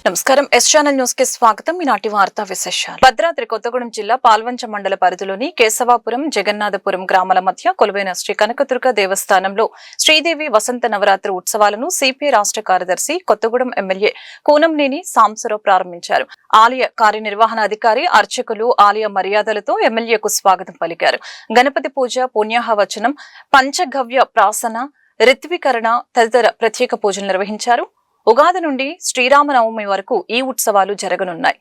నమస్కారం S channel news కి స్వాగతం. ఈనాటి వార్తా విశేషాలు. భద్రాద్రి కొత్తగూడెం జిల్లా పాల్వంచ మండల పరిధిలోని కేశవాపురం జగన్నాథపురం గ్రామాల మధ్య కొలువైన శ్రీ కనకదుర్గ దేవస్థానంలో శ్రీదేవి వసంత నవరాత్రి ఉత్సవాలను సిపిఐ రాష్ట్ర కార్యదర్శి కొత్తగూడెం ఎమ్మెల్యే కూనంనేని సాంబశివరావు ప్రారంభించారు. ఆలయ కార్యనిర్వహణాధికారి అర్చకులు ఆలయ మర్యాదలతో ఎమ్మెల్యేకు స్వాగతం పలికారు. గణపతి పూజ, పుణ్యాహవచనం, పంచగవ్య ప్రాసన, రిత్వీకరణ తదితర ప్రత్యేక పూజలు నిర్వహించారు. ఉగాది నుండి శ్రీరామనవమి వరకు ఈ ఉత్సవాలు జరగనున్నాయి.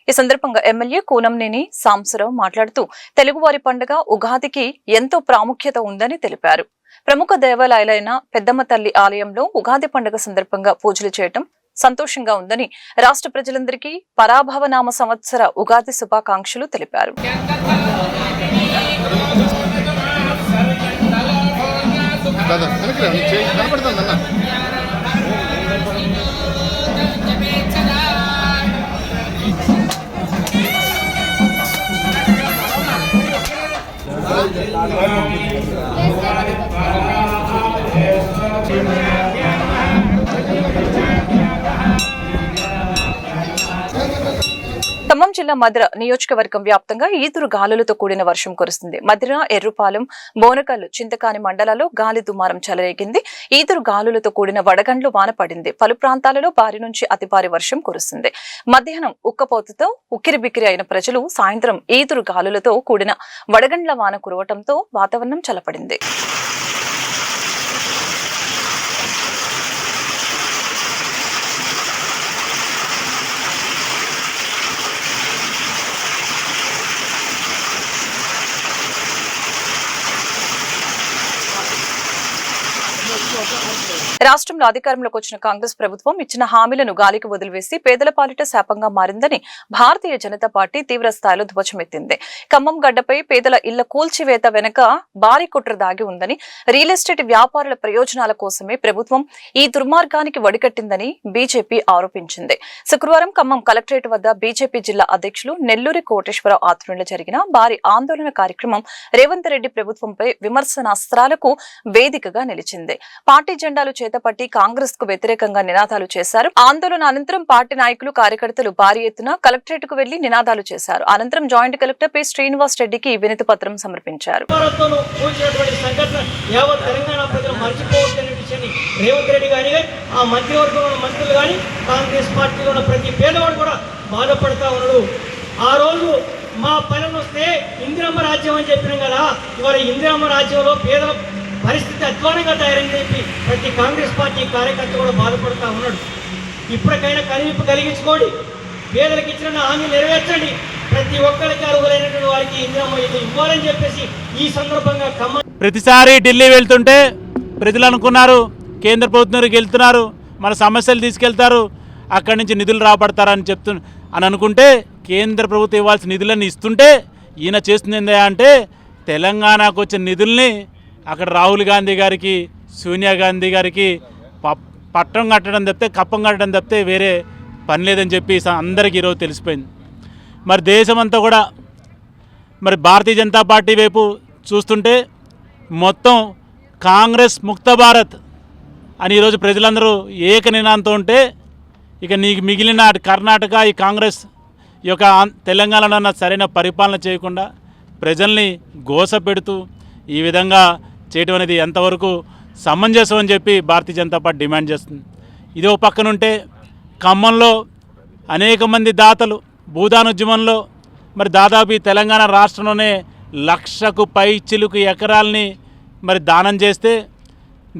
ఈ సందర్భంగా ఎమ్మెల్యే కూనంనేని సాంబశివరావు మాట్లాడుతూ తెలుగువారి పండుగ ఉగాదికి ఎంతో ప్రాముఖ్యత ఉందని తెలిపారు. ప్రముఖ దేవాలయాలైన పెద్దమ్మ తల్లి ఆలయంలో ఉగాది పండుగ సందర్భంగా పూజలు చేయటం సంతోషంగా ఉందని రాష్ట్ర ప్రజలందరికీ పరాభవనామ సంవత్సర ఉగాది శుభాకాంక్షలు తెలిపారు. ఖమ్మం జిల్లా మధిర నియోజకవర్గం వ్యాప్తంగా ఈదురు గాలులతో కూడిన వర్షం కురుస్తుంది. మధిర, ఎర్రుపాలెం, బోనకల్లు, చింతకాని మండలాల్లో గాలి దుమారం చెలరేగింది. ఈదురు గాలులతో కూడిన వడగండ్లు వాన పడింది. పలు ప్రాంతాలలో భారీ నుంచి అతి భారీ వర్షం కురుస్తుంది. మధ్యాహ్నం ఉక్కపోతతో ఉక్కిరిబిక్కిరి అయిన ప్రజలు సాయంత్రం ఈదురు గాలులతో కూడిన వడగండ్ల వాన కురవటంతో వాతావరణం చల్లపడింది. రాష్ట్రంలో అధికారంలోకి వచ్చిన కాంగ్రెస్ ప్రభుత్వం ఇచ్చిన హామీలను గాలికి వదిలివేసి పేదల పాలిట శాపంగా మారిందని భారతీయ జనతా పార్టీ తీవ్ర స్థాయిలో ధ్వజమెత్తింది. ఖమ్మం గడ్డపై పేదల ఇళ్ల కూల్చివేత వెనుక భారీ కుట్ర దాగి ఉందని, రియల్ ఎస్టేట్ వ్యాపారుల ప్రయోజనాల కోసమే ప్రభుత్వం ఈ దుర్మార్గానికి వడికట్టిందని బీజేపీ ఆరోపించింది. శుక్రవారం ఖమ్మం కలెక్టరేట్ వద్ద బీజేపీ జిల్లా అధ్యక్షులు నెల్లూరి కోటేశ్వరరావు ఆధ్వర్యంలో జరిగిన భారీ ఆందోళన కార్యక్రమం రేవంత్ రెడ్డి ప్రభుత్వంపై విమర్శనాస్త్రాలకు వేదికగా నిలిచింది. పార్టీ జెండాలు చేతపట్టి కాంగ్రెస్ కు వ్యతిరేకంగా నినాదాలు చేశారు. ఆందోళన అనంతరం పార్టీ నాయకులు, కార్యకర్తలు భారీ ఎత్తున కలెక్టరేట్ కు వెళ్లి నినాదాలు చేశారు. అనంతరం జాయింట్ కలెక్టర్ పి శ్రీనివాస్ రెడ్డికి వినతి పత్రం సమర్పించారు. రేవంత్ రెడ్డి గాని ఆ మంత్రివర్గంలో మంత్రులు గాని కాంగ్రెస్ పార్టీలో ఉన్న ప్రతి పేదవాడు కూడా బాధపడతా ఉన్నాడు. ఆ రోజు మా పనులు వస్తే ఇందిరమ్మ రాజ్యం అని చెప్పినాం కదా, ఇవాళ ఇందిరమ్మ రాజ్యంలో పేదల పరిస్థితి అధ్వానంగా తయారని చెప్పి ప్రతి కాంగ్రెస్ పార్టీ కార్యకర్త కూడా బాధపడుతూ ఉన్నాడు. ఇప్పటికైనా కనివిప్పు కలిగించుకోండి, పేదలకు ఇచ్చిన హామీ నెరవేర్చండి, ప్రతి ఒక్కరికి అర్హులైనటువంటి వారికి ఇందిరమ్మ ఇది ఇవ్వాలని చెప్పేసి ఈ సందర్భంగా ప్రతిసారి ఢిల్లీ వెళ్తుంటే ప్రజలు అనుకున్నారు కేంద్ర ప్రభుత్వానికి వెళ్తున్నారు, మన సమస్యలు తీసుకెళ్తారు, అక్కడి నుంచి నిధులు రాబడతారని అని అనుకుంటే కేంద్ర ప్రభుత్వం ఇవ్వాల్సిన నిధులను ఇస్తుంటే ఈయన చేస్తుంది ఏందా అంటే తెలంగాణకు వచ్చిన నిధుల్ని అక్కడ రాహుల్ గాంధీ గారికి, సోనియా గాంధీ గారికి పట్టం కట్టడం తప్పితే, కప్పం కట్టడం తప్పితే వేరే పని లేదని చెప్పి అందరికీ ఈరోజు తెలిసిపోయింది. మరి దేశమంతా కూడా మరి భారతీయ జనతా పార్టీ వైపు చూస్తుంటే మొత్తం కాంగ్రెస్ ముక్త భారత్ అని ఈరోజు ప్రజలందరూ ఏక నినాదంతో ఉంటే ఇక నీకు మిగిలిన కర్ణాటక ఈ కాంగ్రెస్ ఈ యొక్క తెలంగాణలో సరైన పరిపాలన చేయకుండా ప్రజల్ని గోస పెడుతూ ఈ విధంగా చేయడం అనేది ఎంతవరకు సమంజసం అని చెప్పి భారతీయ జనతా పార్టీ డిమాండ్ చేస్తుంది. ఇదో పక్కనుంటే ఖమ్మంలో అనేక మంది దాతలు భూదానోద్యమంలో మరి దాదాపు తెలంగాణ రాష్ట్రంలోనే 1,00,000కు పైచిలుకు ఎకరాలని మరి దానం చేస్తే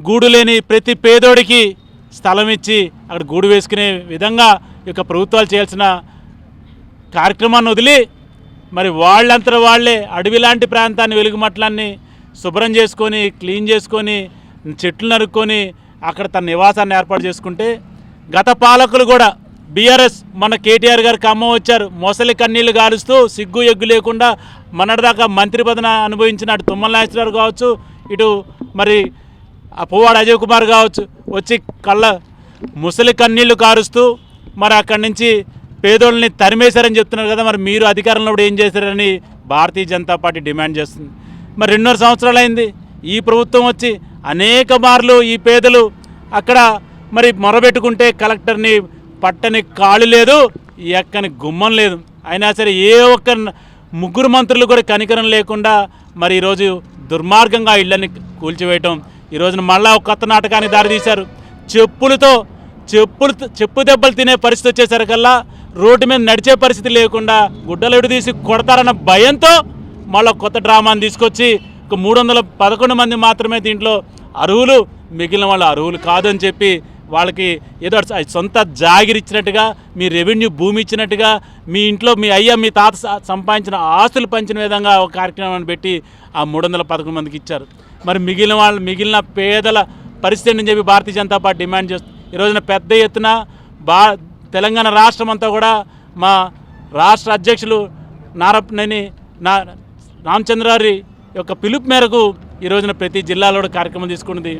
గూడు లేని ప్రతి పేదోడికి స్థలం ఇచ్చి అక్కడ గూడు వేసుకునే విధంగా ఈ యొక్క ప్రభుత్వాలు చేయాల్సిన కార్యక్రమాన్ని వదిలి మరి వాళ్ళంతా వాళ్ళే అడవి లాంటి ప్రాంతాన్ని, వెలుగుమట్లాన్ని శుభ్రం చేసుకొని క్లీన్ చేసుకొని చెట్లు నరుక్కొని అక్కడ తన నివాసాన్ని ఏర్పాటు చేసుకుంటే గత పాలకులు కూడా బీఆర్ఎస్ మన కేటీఆర్ గారు ఖమ్మం వచ్చారు, మొసలి కన్నీళ్లు గారుస్తూ సిగ్గు ఎగ్గు లేకుండా మొన్నటిదాకా మంత్రి పదన అనుభవించిన అటు తుమ్మల నాగేశ్వరరావు కావచ్చు, ఇటు మరి పువ్వాడ అజయ్ కుమార్ కావచ్చు, వచ్చి కళ్ళ ముసలి కన్నీళ్లు కారుస్తూ మరి అక్కడి నుంచి పేదోళ్ళని తరిమేశారని చెప్తున్నారు కదా. మరి మీరు అధికారంలో ఏం చేశారని భారతీయ జనతా పార్టీ డిమాండ్ చేస్తుంది. మరి 2.5 సంవత్సరాలు అయింది ఈ ప్రభుత్వం వచ్చి, అనేక మార్లు ఈ పేదలు అక్కడ మరి మొరబెట్టుకుంటే కలెక్టర్ని పట్టని కాళ్ళు లేదు, ఎక్కని గుమ్మం లేదు. అయినా సరే ఏ ఒక్క ముగ్గురు మంత్రులు కూడా కనికరం లేకుండా మరి ఈరోజు దుర్మార్గంగా ఇళ్ళని కూల్చివేయటం, ఈరోజున మళ్ళా ఒక కొత్త నాటకానికి దారితీశారు. చెప్పు దెబ్బలు తినే పరిస్థితి వచ్చేసరికల్లా రోడ్డు మీద నడిచే పరిస్థితి లేకుండా గుడ్డలు తీసి కొడతారన్న భయంతో మళ్ళీ కొత్త డ్రామాని తీసుకొచ్చి ఒక 311 మంది మాత్రమే దీంట్లో అర్హులు, మిగిలిన వాళ్ళు అర్హులు కాదని చెప్పి వాళ్ళకి ఏదో సొంత జాగిరి ఇచ్చినట్టుగా, మీ రెవెన్యూ భూమి ఇచ్చినట్టుగా, మీ ఇంట్లో మీ అయ్య మీ తాత సంపాదించిన ఆస్తులు పంచిన విధంగా ఒక కార్యక్రమాన్ని పెట్టి ఆ 311 మందికి ఇచ్చారు. మరి మిగిలిన పేదల పరిస్థితి అని చెప్పి భారతీయ జనతా పార్టీ డిమాండ్ చేస్తుంది. ఈ రోజున పెద్ద ఎత్తున తెలంగాణ రాష్ట్రం అంతా కూడా మా రాష్ట్ర అధ్యక్షులు నారపనేని రామచంద్రారి యొక్క పిలుపు మేరకు ఈ రోజున ప్రతి జిల్లాలో కార్యక్రమం తీసుకున్నది.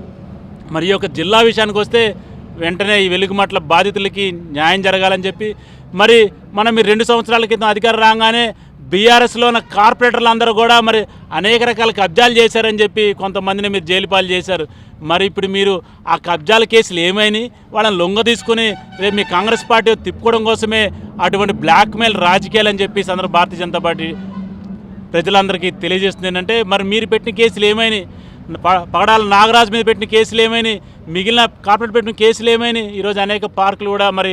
మరి ఈ యొక్క జిల్లా విషయానికి వస్తే వెంటనే ఈ వెలుగుమట్ల బాధితులకి న్యాయం జరగాలని చెప్పి, మరి మనం 2 సంవత్సరాల క్రితం అధికారం రాగానే బీఆర్ఎస్లో ఉన్న కార్పొరేటర్లు అందరూ కూడా మరి అనేక రకాల కబ్జాలు చేశారని చెప్పి కొంతమందిని మీరు జైలు పాలు చేశారు. మరి ఇప్పుడు మీరు ఆ కబ్జాల కేసులు ఏమైనాయి? వాళ్ళని లొంగ తీసుకుని రేపు మీ కాంగ్రెస్ పార్టీ తిప్పుకోవడం కోసమే అటువంటి బ్లాక్మెయిల్ రాజకీయాలు అని చెప్పి భారతీయ జనతా పార్టీ ప్రజలందరికీ తెలియజేస్తుంది. ఏంటంటే మరి మీరు పెట్టిన కేసులు ఏమైనాయి? పగడాల నాగరాజు మీద పెట్టిన కేసులు ఏమైనాయి? మిగిలిన కార్పొరేట్ పెట్టిన కేసులు ఏమైనాయి? ఈరోజు అనేక పార్కులు కూడా మరి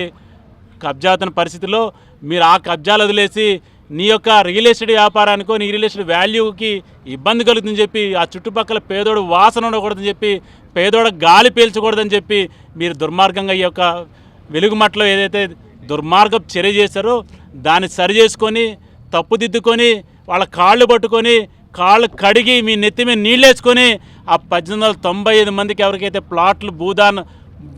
కబ్జా అవుతున్న పరిస్థితిలో మీరు ఆ కబ్జాలు వదిలేసి నీ యొక్క రియల్ ఎస్టేట్ వ్యాపారానికో నీ రియల్ ఎస్టేట్ వాల్యూకి ఇబ్బంది కలుగుతుందని చెప్పి, ఆ చుట్టుపక్కల పేదోడు వాసన ఉండకూడదని చెప్పి, పేదోడ గాలి పీల్చకూడదని చెప్పి మీరు దుర్మార్గంగా ఈ యొక్క వెలుగుమట్లో ఏదైతే దుర్మార్గం చర్య చేశారో దాన్ని సరి చేసుకొని తప్పుదిద్దుకొని వాళ్ళ కాళ్ళు పట్టుకొని కాళ్ళు కడిగి మీ నెత్తి మీద నీళ్ళు వేసుకొని ఆ 1895 మందికి ఎవరికైతే ప్లాట్లు భూదాన్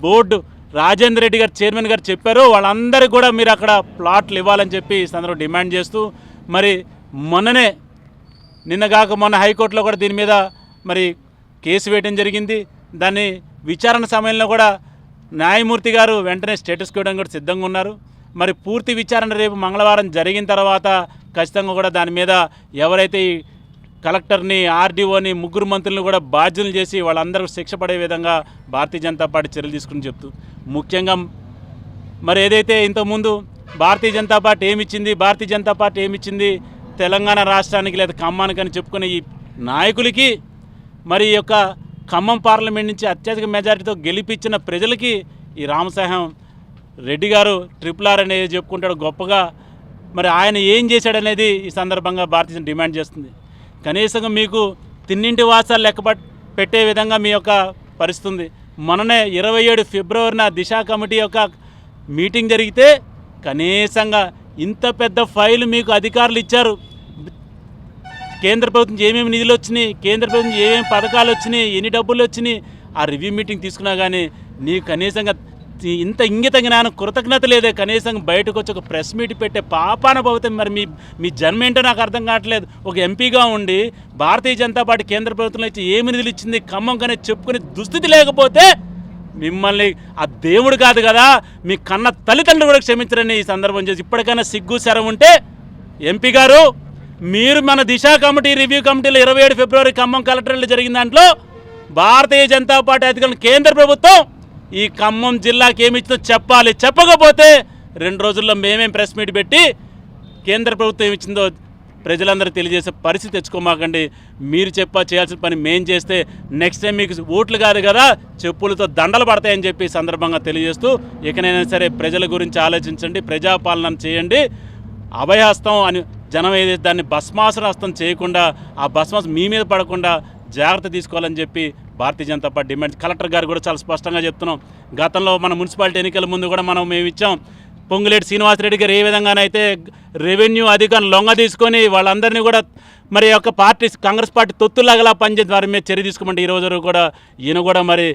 బోర్డు రాజేందర్ రెడ్డి గారు చైర్మన్ గారు చెప్పారో వాళ్ళందరికీ కూడా మీరు అక్కడ ప్లాట్లు ఇవ్వాలని చెప్పి ఈ సందర్భంలో డిమాండ్ చేస్తూ, మరి నిన్నగాక మొన్న హైకోర్టులో కూడా దీని మీద మరి కేసు వేయడం జరిగింది. దాన్ని విచారణ సమయంలో కూడా న్యాయమూర్తి గారు వెంటనే స్టేటస్ ఇవ్వడానికి కూడా సిద్ధంగా ఉన్నారు. మరి పూర్తి విచారణ రేపు మంగళవారం జరిగిన తర్వాత ఖచ్చితంగా కూడా దాని మీద ఎవరైతే ఈ కలెక్టర్ని ఆర్డీఓని 3 మంత్రులను కూడా బాధ్యులు చేసి వాళ్ళందరూ శిక్ష పడే విధంగా భారతీయ జనతా పార్టీ చర్యలు తీసుకుని చెప్తూ, ముఖ్యంగా మరి ఏదైతే ఇంతకుముందు భారతీయ జనతా పార్టీ ఏమిచ్చింది తెలంగాణ రాష్ట్రానికి లేదా ఖమ్మానికి అని చెప్పుకునే ఈ నాయకులకి, మరి ఈ యొక్క ఖమ్మం పార్లమెంట్ నుంచి అత్యధిక మెజారిటీతో గెలిపించిన ప్రజలకి ఈ రామసాహం రెడ్డి గారు RRR అనేది చెప్పుకుంటాడు గొప్పగా. మరి ఆయన ఏం చేశాడనేది ఈ సందర్భంగా భారతీయ జనతా డిమాండ్ చేస్తుంది. కనీసంగా మీకు తిన్నింటి వాసాలు పెట్టే విధంగా మీ యొక్క పరిస్థితి ఉంది. మొన్ననే 27 ఫిబ్రవరిన దిశ కమిటీ యొక్క మీటింగ్ జరిగితే కనీసంగా ఇంత పెద్ద ఫైలు మీకు అధికారులు ఇచ్చారు. కేంద్ర ప్రభుత్వం ఏమేమి నిధులు వచ్చినాయి, కేంద్ర ప్రభుత్వం ఏమేమి పథకాలు వచ్చినాయి, ఎన్ని డబ్బులు వచ్చినాయి, ఆ రివ్యూ మీటింగ్ తీసుకున్నా కానీ నీకు కనీసంగా ఇంత ఇంగిత జ్ఞానం కృతజ్ఞత లేదే. కనీసం బయటకు వచ్చి ఒక ప్రెస్ మీట్ పెట్టే పాపాన పోతే మరి మీ జన్మ ఏంటో నాకు అర్థం కావట్లేదు. ఒక ఎంపీగా ఉండి భారతీయ జనతా పార్టీ కేంద్ర ప్రభుత్వంలో ఇచ్చి ఏమి నిధులు ఇచ్చింది ఖమ్మం కానీ చెప్పుకునే దుస్థితి లేకపోతే మిమ్మల్ని ఆ దేవుడు కాదు కదా మీ కన్న తల్లిదండ్రులు కూడా క్షమించరని ఈ సందర్భం చేసి ఇప్పటికైనా సిగ్గు శరం ఉంటే ఎంపీ గారు మీరు మన దిశ కమిటీ రివ్యూ కమిటీలో 27 ఫిబ్రవరి ఖమ్మం కలెక్టరేట్లో జరిగిన దాంట్లో భారతీయ జనతా పార్టీ అధికారులు కేంద్ర ప్రభుత్వం ఈ ఖమ్మం జిల్లాకి ఏమి ఇచ్చిందో చెప్పాలి. చెప్పకపోతే 2 రోజుల్లో మేమేం ప్రెస్ మీట్ పెట్టి కేంద్ర ప్రభుత్వం ఏమి ఇచ్చిందో ప్రజలందరూ తెలియజేసే పరిస్థితి తెచ్చుకోమాకండి. మీరు చేయాల్సిన పని మేం చేస్తే నెక్స్ట్ టైం మీకు ఓట్లు కాదు కదా చెప్పులతో దండలు పడతాయని చెప్పి సందర్భంగా తెలియజేస్తూ ఇకనైనా సరే ప్రజల గురించి ఆలోచించండి, ప్రజాపాలన చేయండి. అభయహస్తం అని జనం ఏదైతే దాన్ని భస్మాసుర హస్తం చేయకుండా ఆ భస్మాసం మీ మీద పడకుండా జాగ్రత్త తీసుకోవాలని చెప్పి Bharatiya Janata party demand. Collector గారు కూడా చాలా స్పష్టంగా చెప్తున్నాం. గతంలో మన మున్సిపాలిటీ ఎన్నికల ముందు కూడా మేము ఇచ్చాం. పొంగులేటి శ్రీనివాసరెడ్డి గారు ఏ విధంగానైతే రెవెన్యూ అధికారులు లొంగ తీసుకొని వాళ్ళందరినీ కూడా మరి యొక్క పార్టీ కాంగ్రెస్ పార్టీ తొత్తులాగలా పనిచేసి వారి మీద చర్య తీసుకోమంటే ఈరోజు కూడా ఈయన కూడా మరి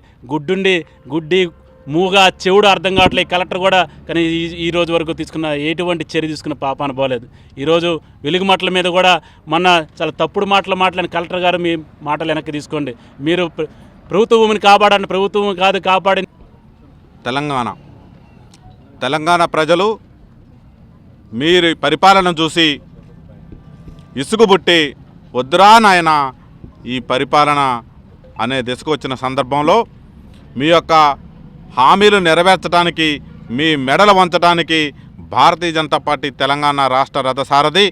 గుడ్డి మూగా చెవుడు అర్థం కావట్లేదు కలెక్టర్ కూడా. కానీ ఈ రోజు వరకు ఎటువంటి చర్య తీసుకున్న పాపాన పోలేదు. ఈరోజు వెలుగుమట్ల మీద కూడా మొన్న చాలా తప్పుడు మాట్లాడిన కలెక్టర్ గారు మీ మాటలు వెనక్కి తీసుకోండి. మీరు ప్రభుత్వ భూమిని కాపాడండి, ప్రభుత్వం కాదు కాపాడి. తెలంగాణ ప్రజలు మీరు పరిపాలన చూసి ఇసుగుబుట్టి వద్దురా నాయన ఈ పరిపాలన అనే దిశకు వచ్చిన సందర్భంలో మీ యొక్క హామీలు నెరవేర్చడానికి మీ మెడలు వంచడానికి భారతీయ జనతా పార్టీ తెలంగాణ రాష్ట్ర రథసారథి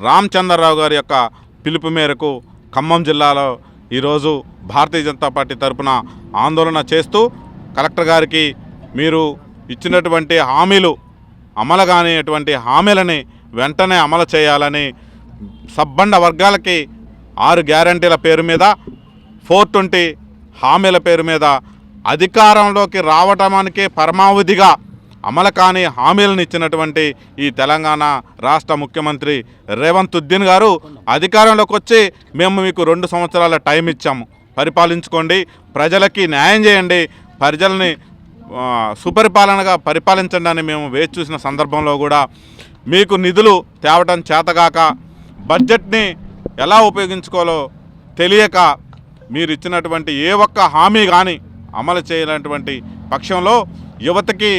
రామచంద్రరావు గారి యొక్క పిలుపు మేరకు ఖమ్మం జిల్లాలో ఈరోజు భారతీయ జనతా పార్టీ తరఫున ఆందోళన చేస్తూ కలెక్టర్ గారికి మీరు ఇచ్చినటువంటి హామీలు అమలు కానిటువంటి హామీలని వెంటనే అమలు చేయాలని సబ్బండ వర్గాలకి 6 గ్యారంటీల పేరు మీద 420 హామీల పేరు మీద అధికారంలోకి రావటానికి పరమావధిగా అమలు కాని హామీలను ఇచ్చినటువంటి ఈ తెలంగాణ రాష్ట్ర ముఖ్యమంత్రి రేవంత్ ఉద్దీన్ గారు అధికారంలోకి వచ్చి మేము మీకు 2 సంవత్సరాల టైం ఇచ్చాము, పరిపాలించుకోండి, ప్రజలకి న్యాయం చేయండి, ప్రజల్ని సుపరిపాలనగా పరిపాలించండి అని మేము వేచి చూసిన సందర్భంలో కూడా మీకు నిధులు తేవటం చేతగాక బడ్జెట్ని ఎలా ఉపయోగించుకోవాలో తెలియక మీరు ఇచ్చినటువంటి ఏ ఒక్క హామీ కానీ అమలు చేయలేనటువంటి పక్షంలో యువతకి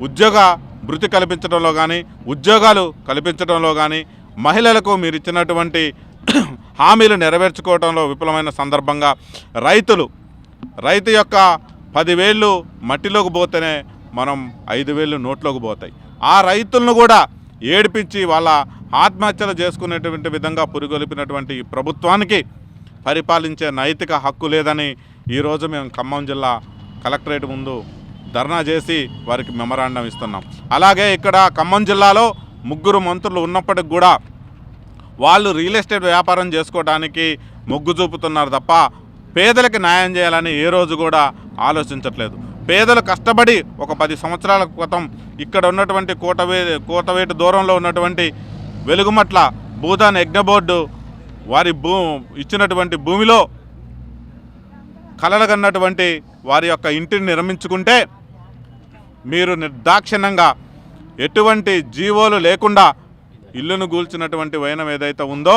ఉద్యోగ భృతి కల్పించడంలో కానీ ఉద్యోగాలు కల్పించడంలో కానీ మహిళలకు మీరు ఇచ్చినటువంటి హామీలు నెరవేర్చుకోవడంలో విఫలమైన సందర్భంగా రైతు యొక్క 10,000 మట్టిలోకి పోతేనే మనం 5,000 నోట్లోకి పోతాయి. ఆ రైతులను కూడా ఏడిపించి వాళ్ళ ఆత్మహత్యలు చేసుకునేటువంటి విధంగా పురిగొలిపినటువంటి ఈ ప్రభుత్వానికి పరిపాలించే నైతిక హక్కు లేదని ఈరోజు మేము ఖమ్మం జిల్లా కలెక్టరేట్ ముందు ధర్నా చేసి వారికి మెమరాండం ఇస్తున్నాం. అలాగే ఇక్కడ ఖమ్మం జిల్లాలో 3 మంత్రులు ఉన్నప్పటికి కూడా వాళ్ళు రియల్ ఎస్టేట్ వ్యాపారం చేసుకోవడానికి మొగ్గు చూపుతున్నారు తప్ప పేదలకు న్యాయం చేయాలని ఏ రోజు కూడా ఆలోచించట్లేదు. పేదలు కష్టపడి ఒక 10 సంవత్సరాల క్రితం ఇక్కడ ఉన్నటువంటి కోటవేటు దూరంలో ఉన్నటువంటి వెలుగుమట్ల భూదాన్ యజ్ఞ బోర్డు వారి ఇచ్చినటువంటి భూమిలో కలలుగన్నటువంటి వారి యొక్క ఇంటిని నిర్మించుకుంటే మీరు నిర్దాక్షిణ్యంగా ఎటువంటి జీవోలు లేకుండా ఇల్లును కూల్చినటువంటి వైనం ఏదైతే ఉందో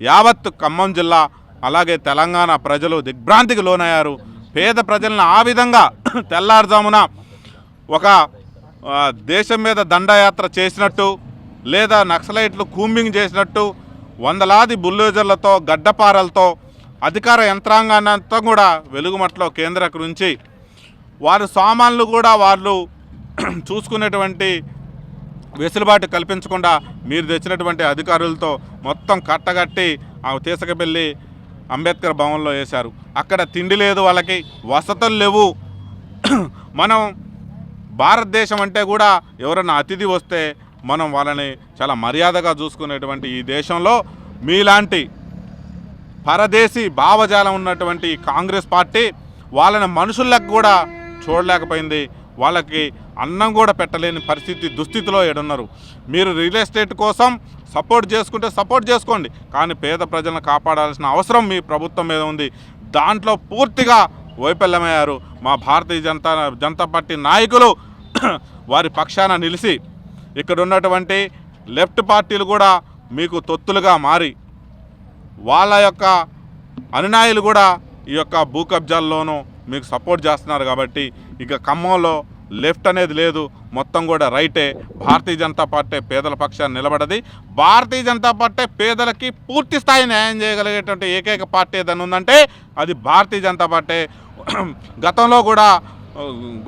యావత్ ఖమ్మం జిల్లా అలాగే తెలంగాణ ప్రజలు దిగ్భ్రాంతికి లోనయ్యారు. పేద ప్రజలను ఆ విధంగా తెల్లారుజామున ఒక దేశం మీద దండయాత్ర చేసినట్టు లేదా నక్సలైట్లు కూంబింగ్ చేసినట్టు వందలాది బుల్డోజర్లతో గడ్డపారలతో అధికార యంత్రాంగాన్నంతా కూడా వెలుగుమట్లో కేంద్రీకరించి వారి సామాన్లు కూడా వాళ్ళు చూసుకునేటువంటి వెసులుబాటు కల్పించకుండా మీరు తెచ్చినటువంటి అధికారులతో మొత్తం కట్టగట్టి తీసుకువెళ్ళి అంబేద్కర్ భవన్లో వేశారు. అక్కడ తిండి లేదు, వాళ్ళకి వసతులు లేవు. మనం భారతదేశం అంటే కూడా ఎవరైనా అతిథి వస్తే మనం వాళ్ళని చాలా మర్యాదగా చూసుకునేటువంటి ఈ దేశంలో మీలాంటి పరదేశీ భావజాలం ఉన్నటువంటి కాంగ్రెస్ పార్టీ వాళ్ళని మనుషులకు కూడా చూడలేకపోయింది. వాళ్ళకి అన్నం కూడా పెట్టలేని పరిస్థితి దుస్థితిలో ఏడున్నారు. మీరు రియల్ ఎస్టేట్ కోసం సపోర్ట్ చేసుకుంటే సపోర్ట్ చేసుకోండి, కానీ పేద ప్రజలను కాపాడాల్సిన అవసరం మీ ప్రభుత్వం మీద ఉంది. దాంట్లో పూర్తిగా వైఫల్యమయ్యారు. మా భారతీయ జనతా పార్టీ నాయకులు వారి పక్షాన నిలిచి ఇక్కడ ఉన్నటువంటి లెఫ్ట్ పార్టీలు కూడా మీకు తొత్తులుగా మారి వాళ్ళ యొక్క అనునాయులు కూడా ఈ యొక్క భూ కబ్జాల్లోనూ మీకు సపోర్ట్ చేస్తున్నారు. కాబట్టి ఇక ఖమ్మంలో లెఫ్ట్ అనేది లేదు, మొత్తం కూడా రైటే. భారతీయ జనతా పార్టీ పేదల పక్షాన్ని నిలబడది. భారతీయ జనతా పార్టీ పేదలకి పూర్తి స్థాయి న్యాయం చేయగలిగేటువంటి ఏకైక పార్టీ ఏదైనా ఉందంటే అది భారతీయ జనతా పార్టీ. గతంలో కూడా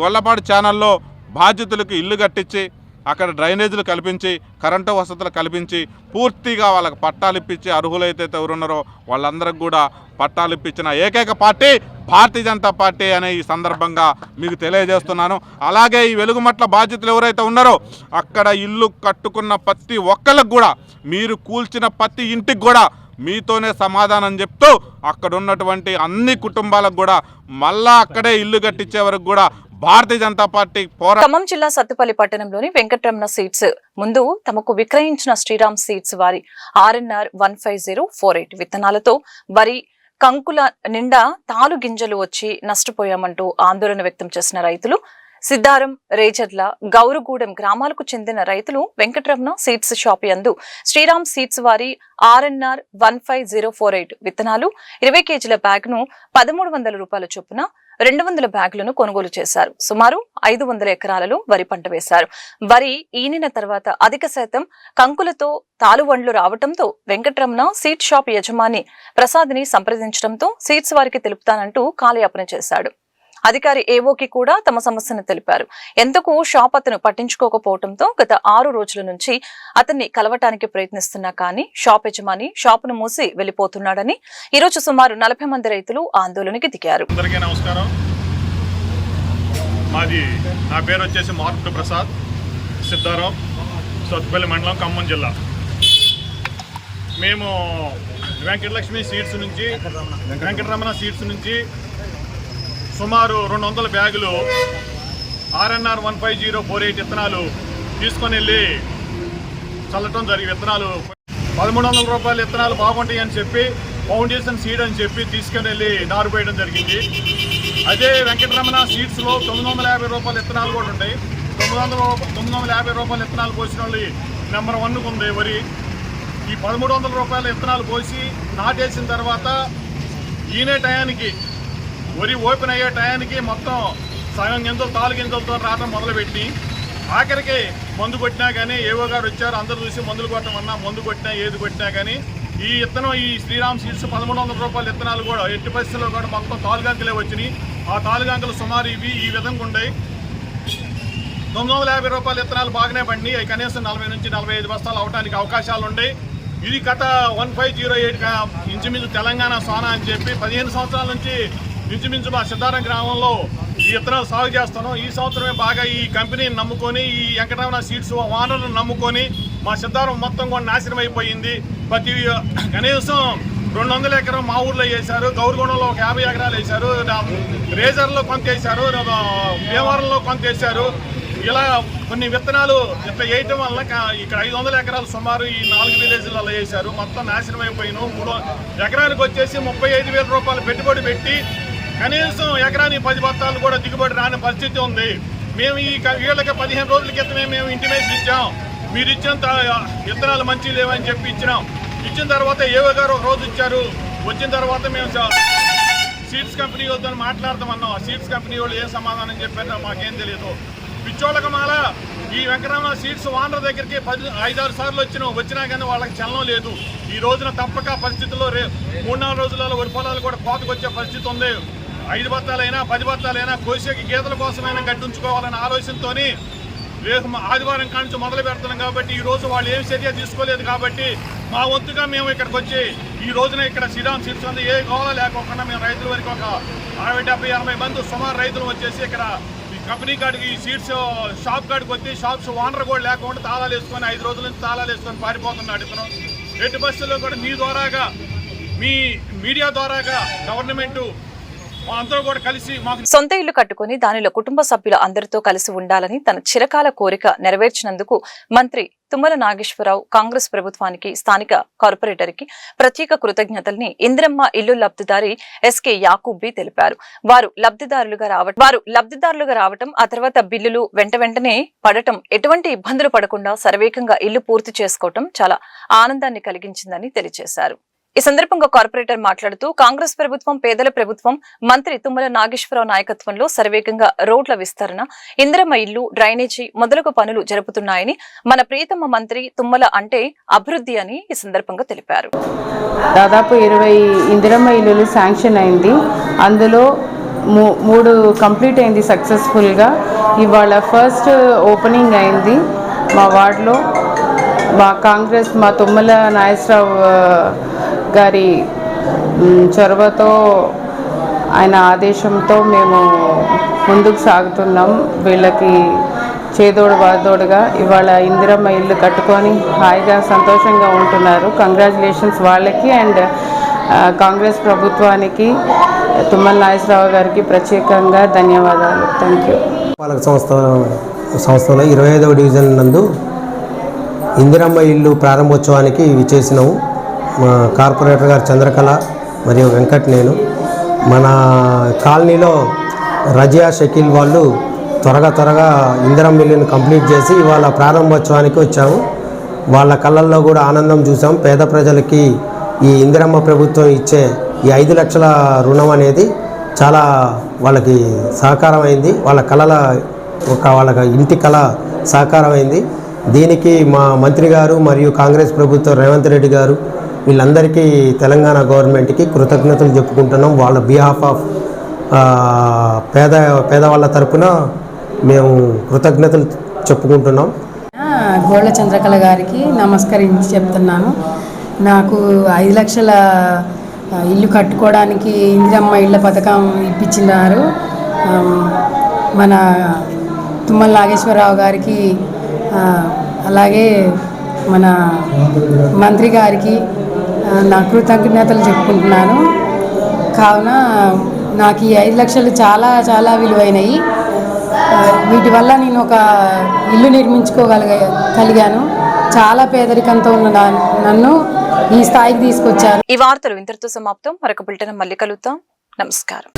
గొల్లపాడు ఛానల్లో బాధితులకు ఇల్లు కట్టించి అక్కడ డ్రైనేజీలు కల్పించి కరెంటు వసతులు కల్పించి పూర్తిగా వాళ్ళకి పట్టాలు ఇప్పించి అర్హులైతే ఎవరున్నారో వాళ్ళందరికి కూడా పట్టాలు ఇప్పించిన ఏకైక పార్టీ భారతీయ జనతా పార్టీ అనే ఈ సందర్భంగా మీకు తెలియజేస్తున్నాను. అలాగే ఈ వెలుగుమట్ల బాధితులు ఎవరైతే ఉన్నారో అక్కడ ఇల్లు కట్టుకున్న ప్రతి ఒక్కరికి కూడా మీరు కూల్చిన ప్రతి ఇంటికి కూడా మీతోనే సమాధానం చెప్తూ అక్కడ ఉన్నటువంటి అన్ని కుటుంబాలకు కూడా మళ్ళా అక్కడే ఇల్లు కట్టించే వరకు కూడా భారతీయ జనతా పార్టీ ఖమ్మం జిల్లా సత్తుపల్లి పట్టణంలోని వెంకటరమణ సీడ్స్ ముందు తమకు విక్రయించిన శ్రీరామ్ సీడ్స్ వారి RNR 15048 విత్తనాలతో వరి కంకుల నిండా తాలు గింజలు వచ్చి నష్టపోయామంటూ ఆందోళన వ్యక్తం చేసిన రైతులు సిద్ధారం, రేజర్ల, గౌరుగూడెం గ్రామాలకు చెందిన రైతులు వెంకటరమణ సీడ్స్ షాప్ యందు శ్రీరామ్ సీడ్స్ వారి RNR 15048 విత్తనాలు 20 కేజీల బ్యాగ్ ను 1,300 రూపాయల చొప్పున 200 బ్యాగులను కొనుగోలు చేశారు. సుమారు 500 ఎకరాలలో వరి పంట వేశారు. వరి ఈనిన తర్వాత అధిక శాతం కంకులతో తాలువండ్లు రావడంతో వెంకటరమణ సీడ్ షాప్ యజమాని ప్రసాద్ని సంప్రదించడంతో సీడ్స్ వారికి తెలుపుతానంటూ కాలయాపన చేశాడు. అధికారి ఏవోకి కూడా తమ సమస్యను తెలిపారు. ఎందుకు షాప్ అతను పట్టించుకోకపోవడంతో గత 6 రోజుల నుంచి అతన్ని కలవటానికి ప్రయత్నిస్తున్నా కానీ షాప్ యజమాని షాపును మూసి వెళ్లిపోతున్నాడని ఈ రోజు సుమారు 40 మంది రైతులు ఆందోళనకి దిగారు. అందరికీ నమస్కారం. నా పేరు వచ్చేసి మార్పుడు ప్రసాద్, సిద్ధారాం, సత్తుపల్లి మండలం, ఖమ్మం జిల్లా. మేము వెంకటరమణ సీడ్స్ నుంచి సుమారు 200 బ్యాగులు RNR 15048 విత్తనాలు తీసుకొని వెళ్ళి చల్లటం జరిగి విత్తనాలు 1300 రూపాయల విత్తనాలు బాగుంటాయి అని చెప్పి ఫౌండేషన్ సీడ్ అని చెప్పి తీసుకొని వెళ్ళి నారు పోయడం జరిగింది. అదే వెంకటరమణ సీడ్స్లో 950 రూపాయల విత్తనాలు కూడా ఉంటాయి. 950 రూపాయల విత్తనాలు పోసిన వాళ్ళు నెంబర్ 1 ఉంది వరి. ఈ 1300 రూపాయల విత్తనాలు పోసి నాటేసిన తర్వాత ఈనే టయానికి వరి ఓపెన్ అయ్యే టయానికి మొత్తం సగం గింజలు తాలు గింజలతో రావడం మొదలుపెట్టి ఆఖరికి మందు కొట్టినా కానీ ఏవో గారు వచ్చారు, అందరూ చూసి మందులు కొట్టమన్నా మందు కొట్టినా ఏది కొట్టినా కానీ ఈ విత్తనం ఈ శ్రీరామ్ సీడ్స్ 1300 రూపాయల విత్తనాలు కూడా ఎట్టి పరిస్థితుల్లో కూడా మొత్తం తాలుగంకలే వచ్చినాయి. ఆ తాలుగంకలు సుమారు ఈ విధంగా ఉన్నాయి. 950 రూపాయల విత్తనాలు బాగానే పడినాయి. అవి కనీసం 40 నుంచి 45 బస్తాలు అవడానికి అవకాశాలు ఉన్నాయి. ఇది గత 1508 ఇంచుమించు తెలంగాణ సోనా అని చెప్పి 15 సంవత్సరాల నుంచి ఇంచుమించు మా సిద్ధారం గ్రామంలో ఈ విత్తనాలు సాగు చేస్తున్నాం. ఈ సంవత్సరమే బాగా ఈ కంపెనీని నమ్ముకొని ఈ వెంకటరమణ సీడ్స్ ఓనర్లను నమ్ముకొని మా సిద్ధారం మొత్తం కూడా నాశనం అయిపోయింది. ప్రతి కనీసం 200 ఎకరం మా ఊర్లో వేశారు, గౌరగొండలో ఒక 50 ఎకరాలు వేశారు, రేజర్లో కొంత వేశారు, భీమవరంలో కొంత వేశారు. ఇలా కొన్ని విత్తనాలు ఇట్లా వేయటం వల్ల ఇక్కడ 500 ఎకరాలు సుమారు ఈ 4 విలేజ్లలో వేశారు. మొత్తం నాశనం అయిపోయినాం. 3 ఎకరానికి వచ్చేసి 35,000 రూపాయలు పెట్టుబడి పెట్టి కనీసం ఎకరానికి 10 బత్తాలు కూడా దిగుబడి రాని పరిస్థితి ఉంది. మేము ఈ వీళ్ళకి 15 రోజుల క్రితమే మేము ఇంటిమేషన్ ఇచ్చాం, మీరు ఇచ్చినంత విత్తనాలు మంచి లేవని చెప్పి ఇచ్చినాం. ఇచ్చిన తర్వాత ఏవో గారు ఒక రోజు ఇచ్చారు. వచ్చిన తర్వాత మేము సీడ్స్ కంపెనీ వాళ్ళతో మాట్లాడతామన్నాం. ఆ సీడ్స్ కంపెనీ వాళ్ళు ఏ సమాధానం చెప్పారో మాకేం తెలియదు. పిచ్చోళ్ళకి మాల ఈ వెంకటరమణ సీడ్స్ ఓనర్ దగ్గరికి 5-6 సార్లు వచ్చినా కానీ వాళ్ళకి చలనం లేదు. ఈ రోజున తప్పక పరిస్థితుల్లో 3-4 రోజులలో వరి పొలాలు కూడా కోతకు వచ్చే పరిస్థితి ఉంది. 5 బత్తాలైనా 10 బత్తాలైనా కోసేకి గీతల కోసమైనా గడ్డించుకోవాలనే ఆలోచనతో రేపు ఆదివారం కానుంచి మొదలు పెడుతున్నాం. కాబట్టి ఈ రోజు వాళ్ళు ఏం చర్య తీసుకోలేదు. కాబట్టి మా వంతుగా మేము ఇక్కడికి వచ్చి ఈ రోజున ఇక్కడ శ్రీరామ్ సీడ్స్ ఉంది ఏ గోళ లేకోకుండా మేము రైతుల వరకు ఒక 60-70 మంది సుమారు రైతులు వచ్చేసి ఇక్కడ కంపెనీ కాడికి ఈ సీడ్స్ షాప్ కాడికి వచ్చి షాప్స్ ఓనర్ కూడా లేకుండా తాళాలు వేసుకొని 5 రోజుల నుంచి తాళాలు వేసుకొని పారిపోతున్నాడు ఇతను. ఎట్టి బస్సుల్లో కూడా మీ ద్వారాగా మీ మీడియా ద్వారాగా గవర్నమెంట్ అందరూ కూడా కలిసి సొంత ఇల్లు కట్టుకుని దానిలో కుటుంబ సభ్యుల అందరితో కలిసి ఉండాలని తన చిరకాల కోరిక నెరవేర్చినందుకు మంత్రి తుమ్మల నాగేశ్వరరావు కాంగ్రెస్ ప్రభుత్వానికి స్థానిక కార్పొరేటర్ కి ప్రత్యేక కృతజ్ఞతల్ని ఇందిరమ్మ ఇల్లు లబ్ధిదారి ఎస్కే యాకూబ్ తెలిపారు. వారు లబ్ధిదారులుగా రావటం ఆ తర్వాత బిల్లులు వెంటనే పడటం ఎటువంటి ఇబ్బందులు పడకుండా శరవేగంగా ఇల్లు పూర్తి చేసుకోవటం చాలా ఆనందాన్ని కలిగించిందని తెలియజేశారు. ఈ సందర్భంగా కార్పొరేటర్ మాట్లాడుతూ కాంగ్రెస్ ప్రభుత్వం పేదల ప్రభుత్వం మంత్రి తుమ్మల నాగేశ్వరరావు నాయకత్వంలో శరవేగంగా రోడ్ల విస్తరణ, ఇందిరమ్మ ఇల్లు, డ్రైనేజీ మొదలగు పనులు జరుపుతున్నాయని మన ప్రియతమ మంత్రి తుమ్మల అంటే అభివృద్ధి అని ఈ సందర్భంగా తెలిపారు. దాదాపు 20 ఇందిరమ్మ ఇల్లులు శాంక్షన్ అయింది. అందులో 3 కంప్లీట్ అయింది సక్సెస్ఫుల్గా. ఇవాళ ఫస్ట్ ఓపెనింగ్ అయింది మా వార్డులో. మా తుమ్మల నాగేశ్వరరావు గారి చొరవతో ఆయన ఆదేశంతో మేము ముందుకు సాగుతున్నాం. వీళ్ళకి చేదోడు వాదోడుగా ఇవాళ ఇందిరమ్మ ఇల్లు కట్టుకొని హాయిగా సంతోషంగా ఉంటున్నారు. కంగ్రాచులేషన్స్ వాళ్ళకి అండ్ కాంగ్రెస్ ప్రభుత్వానికి తుమ్మల నాగేశ్వరరావు గారికి ప్రత్యేకంగా ధన్యవాదాలు. Thank you. పాలక సంస్థలో 25వ డివిజన్ నందు ఇందిరమ్మ ఇల్లు ప్రారంభోత్సవానికి విచ్చేసినాము. మా కార్పొరేటర్ గారు చంద్రకళ మరియు వెంకట్, నేను మన కాలనీలో రజియా షకీల్ వాళ్ళు త్వరగా ఇందిరమ్మ ఇల్లును కంప్లీట్ చేసి ఇవాళ ప్రారంభోత్సవానికి వచ్చాము. వాళ్ళ కళ్ళల్లో కూడా ఆనందం చూసాం. పేద ప్రజలకి ఈ ఇందిరమ్మ ప్రభుత్వం ఇచ్చే ఈ 5 లక్షల రుణం అనేది చాలా వాళ్ళకి సహకారమైంది. వాళ్ళ ఇంటి కళ సహకారమైంది. దీనికి మా మంత్రి గారు మరియు కాంగ్రెస్ ప్రభుత్వం రేవంత్ రెడ్డి గారు వీళ్ళందరికీ తెలంగాణ గవర్నమెంట్కి కృతజ్ఞతలు చెప్పుకుంటున్నాం. వాళ్ళ బిహాఫ్ ఆఫ్ పేదవాళ్ళ తరపున మేము కృతజ్ఞతలు చెప్పుకుంటున్నాం. గోళ్ళ చంద్రకళ గారికి నమస్కరించి చెప్తున్నాను. నాకు 5 లక్షల ఇల్లు కట్టుకోవడానికి ఇందిరమ్మ ఇళ్ళ పథకం ఇప్పించినారు. మన తుమ్మల నాగేశ్వరరావు గారికి, అలాగే మన మంత్రి గారికి నా కృతజ్ఞతలు చెప్పుకుంటున్నాను. కావున నాకు ఈ 5 లక్షలు చాలా చాలా విలువైనవి. వీటి వల్ల నేను ఒక ఇల్లు నిర్మించుకోగలిగాను. చాలా పేదరికంతో ఉన్న నన్ను ఈ స్థాయికి తీసుకొచ్చారు. ఈ వార్తలు ఇంతటితో సమాప్తం. మరొక బులెటిన్ మళ్ళీ కలుద్దాం. నమస్కారం.